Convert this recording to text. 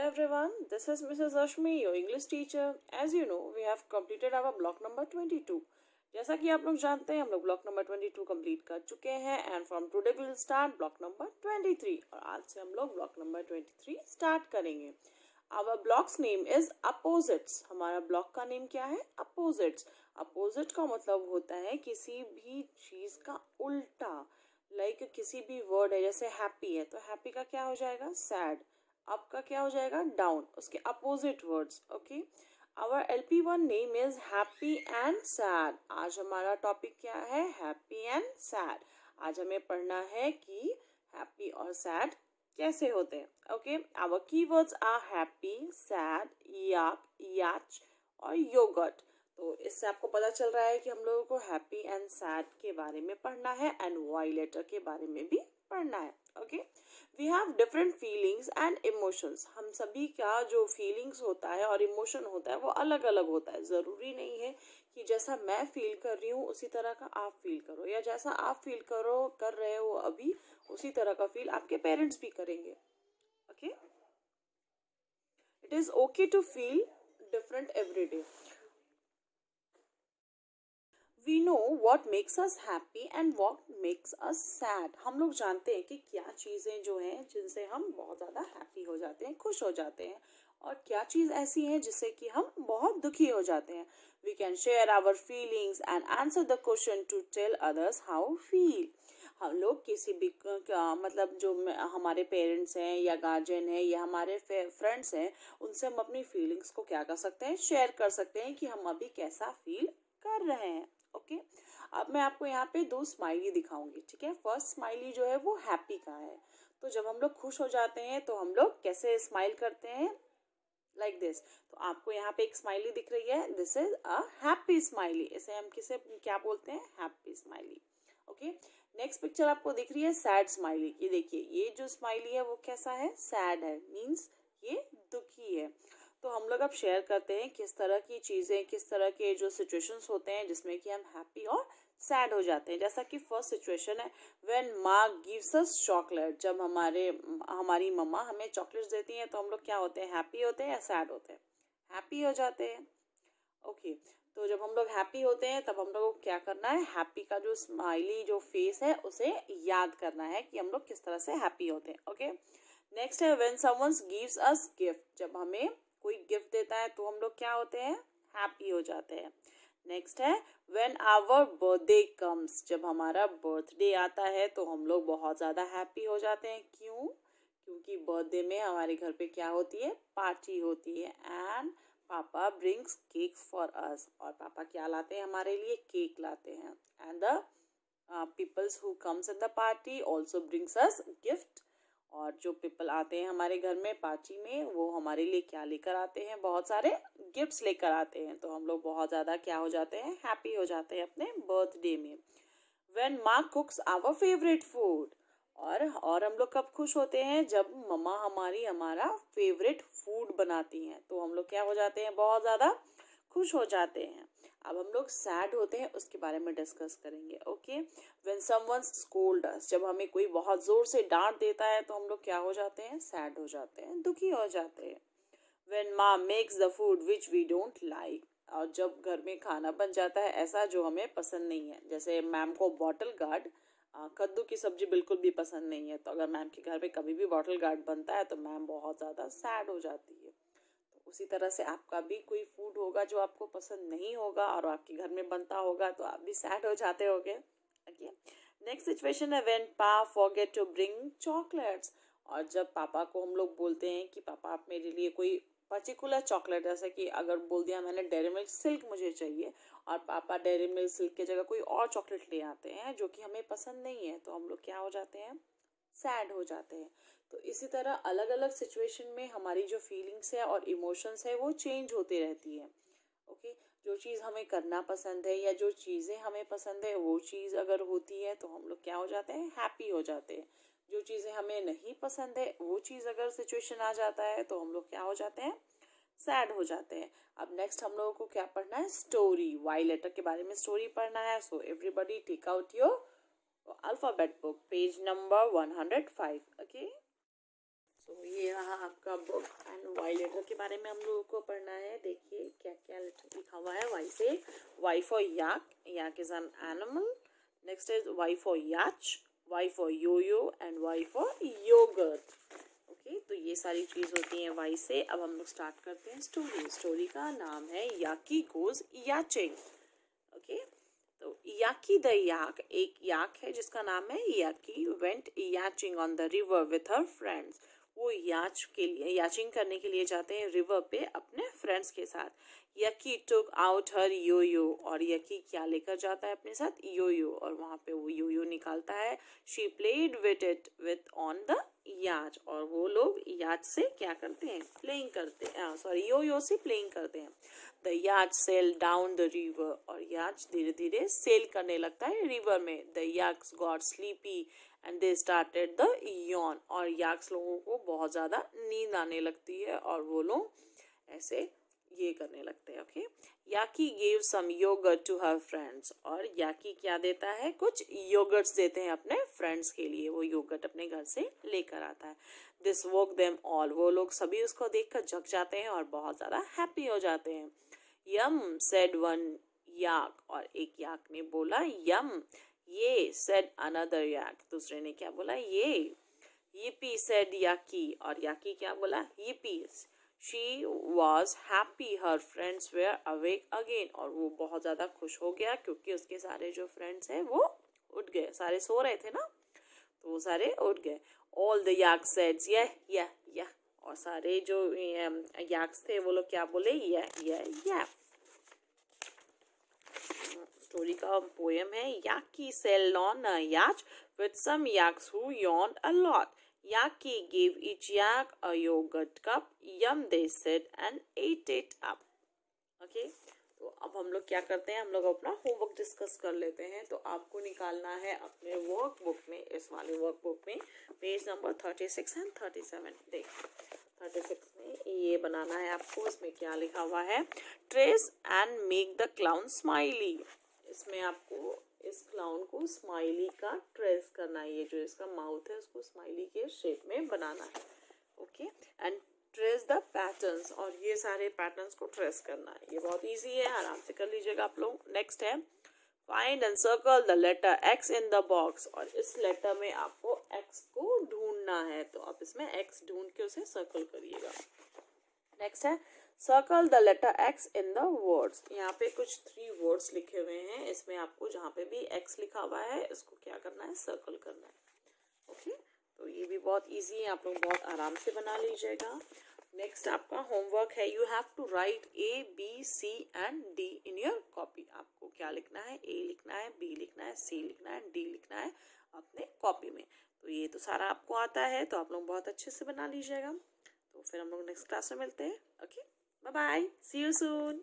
everyone, this is Mrs. Ashmi, your English teacher. As you know, we have completed our block number 22. जैसा कि आप लोग जानते हैं हम लोग ब्लॉक नंबर 22 कंप्लीट कर चुके हैं and from today we will start block number 23 और आज से हम लोग ब्लॉक नंबर 23 स्टार्ट करेंगे. Our block's name is opposites. हमारा ब्लॉक का नेम क्या है? अपोजिट्स. अपोजिट का मतलब होता है किसी भी चीज का उल्टा. लाइक किसी भी वर्ड है, जैसे हैप्पी है तो हैप्पी का क्या हो जाएगा? सैड. अप का क्या हो जाएगा? डाउन. उसके opposite words. Okay, our LP1 name is happy and sad. आज हमारा टॉपिक क्या है? Happy and sad. आज हमें पढ़ना है कि हैप्पी और सैड कैसे होते हैं. Okay, our keywords are happy, sad, yak, yacht और योगर्ट. तो इससे आपको पता चल रहा है कि हम लोगों को हैप्पी एंड सैड के बारे में पढ़ना है एंड वाई लेटर के बारे में भी पढ़ना है. Okay, we have different feelings and emotions. हम सभी का जो फीलिंग्स होता है और इमोशन होता है वो अलग अलग होता है. ज़रूरी नहीं है कि जैसा मैं फील कर रही हूँ उसी तरह का आप फील करो, या जैसा आप फील कर रहे हो अभी उसी तरह का फील आपके पेरेंट्स भी करेंगे. Okay, it is okay to feel different every day. We know what makes us happy and what makes us sad. हम लोग जानते हैं कि क्या चीज़ें जो हैं जिनसे हम बहुत ज़्यादा हैप्पी हो जाते हैं, खुश हो जाते हैं, और क्या चीज़ ऐसी हैं जिससे कि हम बहुत दुखी हो जाते हैं. We can share our feelings and answer the question to tell others how feel. हम लोग किसी भी मतलब जो हमारे पेरेंट्स हैं या गार्जियन है या हमारे फ्रेंड्स हैं उनसे हम अपनी फीलिंग्स को क्या कर सकते हैं? शेयर कर सकते हैं कि हम अभी कैसा फील कर रहे हैं. ओके, अब मैं आपको यहाँ पे दो स्माइली दिखाऊंगी. ठीक है, फर्स्ट स्माइली जो है वो हैप्पी का है. तो जब हम लोग खुश हो जाते हैं तो हम लोग कैसे स्माइल करते हैं? Like this. तो आपको यहाँ पे एक स्माइली दिख रही है, this is a happy smiley. इसे हम किसे क्या बोलते हैं? Happy smiley. Okay, next picture आपको दिख रही है सैड स्माइली. ये देखिए, ये जो स्माइली है वो कैसा है? सैड है, मीन्स ये दुखी है. तो हम लोग अब शेयर करते हैं किस तरह की चीज़ें, किस तरह के जो सिचुएशंस होते हैं जिसमें कि हम हैप्पी और सैड हो जाते हैं. जैसा कि फर्स्ट सिचुएशन है व्हेन माँ गिव्स अस चॉकलेट. जब हमारी मम्मा हमें चॉकलेट्स देती हैं तो हम लोग क्या होते हैं? हैप्पी होते हैं या सैड होते हैं? हैप्पी हो जाते हैं. ओके, तो जब हम लोग हैप्पी होते हैं तब हम लोग को क्या करना है? हैप्पी का जो स्माइली जो फेस है उसे याद करना है कि हम लोग किस तरह से हैप्पी होते हैं. ओके, नेक्स्ट है when someone gives us gift. जब हमें कोई गिफ्ट देता है तो हम लोग क्या होते हैं? हैप्पी हो जाते हैं. नेक्स्ट है व्हेन आवर बर्थडे कम्स. जब हमारा बर्थडे आता है तो हम लोग बहुत ज़्यादा हैप्पी हो जाते हैं. क्यों? क्योंकि बर्थडे में हमारे घर पे क्या होती है? पार्टी होती है एंड पापा ब्रिंग्स केक्स फॉर अस. और पापा क्या लाते हैं हमारे लिए? केक लाते हैं. And the peoples who comes in the party also brings us gift. और जो पीपल आते हैं हमारे घर में पार्टी में वो हमारे लिए क्या लेकर आते हैं? बहुत सारे गिफ्ट्स लेकर आते हैं. तो हम लोग बहुत ज़्यादा क्या हो जाते हैं? हैप्पी हो जाते हैं अपने बर्थडे में. व्हेन माँ कुक्स आवर फेवरेट फूड. और हम लोग कब खुश होते हैं? जब मम्मा हमारा फेवरेट फूड बनाती हैं तो हम लोग क्या हो जाते हैं? बहुत ज़्यादा खुश हो जाते हैं. अब हम लोग सैड होते हैं उसके बारे में डिस्कस करेंगे. ओके, व्हेन समवन स्कोल्ड अस. जब हमें कोई बहुत ज़ोर से डांट देता है तो हम लोग क्या हो जाते हैं? सैड हो जाते हैं, दुखी हो जाते हैं. व्हेन माँ makes the food which we don't like. और जब घर में खाना बन जाता है ऐसा जो हमें पसंद नहीं है, जैसे मैम को बॉटल गार्ड कद्दू की सब्जी बिल्कुल भी पसंद नहीं है, तो अगर मैम के घर पे कभी भी बॉटल गार्ड बनता है तो मैम बहुत ज़्यादा सैड हो जाती है. तो उसी तरह से आपका भी कोई फूड होगा जो आपको पसंद नहीं होगा और आपके घर में बनता होगा तो आप भी सैड हो जाते होगे. ओके, नेक्स्ट सिचुएशन है व्हेन पा फॉरगेट टू ब्रिंग चॉकलेट्स. और जब पापा को हम लोग बोलते हैं कि पापा आप मेरे लिए कोई पर्टिकुलर चॉकलेट, जैसे कि अगर बोल दिया मैंने डेयरी मिल्क सिल्क मुझे चाहिए और पापा डेयरी मिल्क सिल्क की जगह कोई और चॉकलेट ले आते हैं जो कि हमें पसंद नहीं है, तो हम लोग क्या हो जाते हैं? सैड हो जाते हैं. तो इसी तरह अलग अलग सिचुएशन में हमारी जो फीलिंग्स है और इमोशंस है वो चेंज होती रहती है. ओके, जो चीज़ हमें करना पसंद है या जो चीज़ें हमें पसंद है वो चीज़ अगर होती है तो हम लोग क्या हो जाते हैं? हैप्पी हो जाते हैं. जो चीज़ें हमें नहीं पसंद है वो चीज़ अगर सिचुएशन आ जाता है तो हम लोग क्या हो जाते हैं? सैड हो जाते हैं. अब नेक्स्ट हम लोगों को क्या पढ़ना है? स्टोरी. वाई लेटर के बारे में स्टोरी पढ़ना है. So everybody take out your alphabet book, page number 105. Okay, तो ये रहा आपका बुक एंड वाई लेटर के बारे में हम लोगों को पढ़ना है। देखिए क्या क्या लेटर लिखा हुआ है। वाई से Y for yak, yak is an animal. Next is Y for yacht, Y for yoyo and Y for yoghurt. Okay, तो ये सारी चीज होती है वाई से। अब हम लोग स्टार्ट करते हैं स्टोरी। स्टोरी का नाम है याकी गोज याचिंग। ओके, तो याकी द याक, एक याक है जिसका नाम है Yaki, went yachting on the river with her friends. वो याच के लिए, याचिंग करने के लिए जाते हैं रिवर पे अपने फ्रेंड्स के साथ। यकी टुक आउट हर योयो, और यकी क्या लेकर जाता है अपने साथ? योयो, और वहाँ पे वो योयो निकालता है। She played with it with on the याच, और वो लोग याच से क्या करते हैं? प्लेइंग करते हैं, सॉरी योयो से प्लेइंग करते हैं। द याच सेल डाउन द रिवर, और याच धीरे धीरे सेल करने लगता है रिवर में। The yaks got sleepy and they started the yawn, और याक्स लोगों को बहुत ज़्यादा नींद आने लगती है और वो लोग ऐसे ये करने लगते हैं। Okay, Yaki gave some yoghurt to her friends, और याकी क्या देता है? कुछ योगर्ट्स देते हैं अपने फ्रेंड्स के लिए। वो योगर्ट अपने घर से लेकर आता है। दिस वोक देम ऑल, वो लोग सभी उसको देखकर जग जाते हैं और बहुत ज़्यादा हैप्पी हो जाते हैं। यम सेड वन याक, और एक याक ने बोला यम। ये सेड अनदर याक, दूसरे ने क्या बोला? ये। yippee said याकी, और याकी क्या बोला? yippee। She was happy her friends were awake again, और वो बहुत ज़्यादा खुश हो गया क्योंकि उसके सारे जो फ्रेंड्स हैं वो उठ गए। सारे सो रहे थे ना, तो वो सारे उठ गए। All the yaks said yeah, और सारे जो याक्स थे वो लोग क्या बोले? yeah। स्टोरी का पोएम है याकी sailed on a yacht with some yaks who yawned a lot. Yaki gave each yak a yogurt cup. Yum, they said and ate it up. Okay? तो अब हम लोग क्या करते हैं? हम लोग अपना होमवर्क डिस्कस कर लेते हैं। तो आपको निकालना है अपने वर्कबुक में, इस वाले वर्कबुक में पेज नंबर 36 एंड 37। देख 36 में ये बनाना है आपको। इसमें क्या लिखा हुआ है? Trace and make the clown smiley. इसमें आपको इस क्लाउन को स्माइली का ट्रेस करना है। ये जो इसका माउथ है उसको स्माइली के शेप में बनाना है। Okay, and trace the patterns, और ये सारे पैटर्न्स को ट्रेस करना है। ये बहुत इजी है, आराम से कर लीजिएगा आप लोग। नेक्स्ट है find and circle the letter X in the box, और इस लेटर में आपको एक्स को ढूंढना है। तो आप इसमें एक्स ढूंढ के उसे सर्कल करिएगा। नेक्स्ट है circle the letter X in the words. यहाँ पे कुछ 3 वर्ड्स लिखे हुए हैं। इसमें आपको जहाँ पे भी एक्स लिखा हुआ है इसको क्या करना है? सर्कल करना है। ओके, तो ये भी बहुत इजी है, आप लोग बहुत आराम से बना लीजिएगा। नेक्स्ट आपका होमवर्क है you have to write A, B, C and D in your copy. आपको क्या लिखना है? A लिखना है, B लिखना है, C लिखना है, D लिखना है अपने कॉपी में। तो ये तो सारा आपको आता है, तो आप लोग बहुत अच्छे से बना लीजिएगा। तो फिर हम लोग नेक्स्ट क्लास में मिलते हैं। Okay, bye bye, see you soon.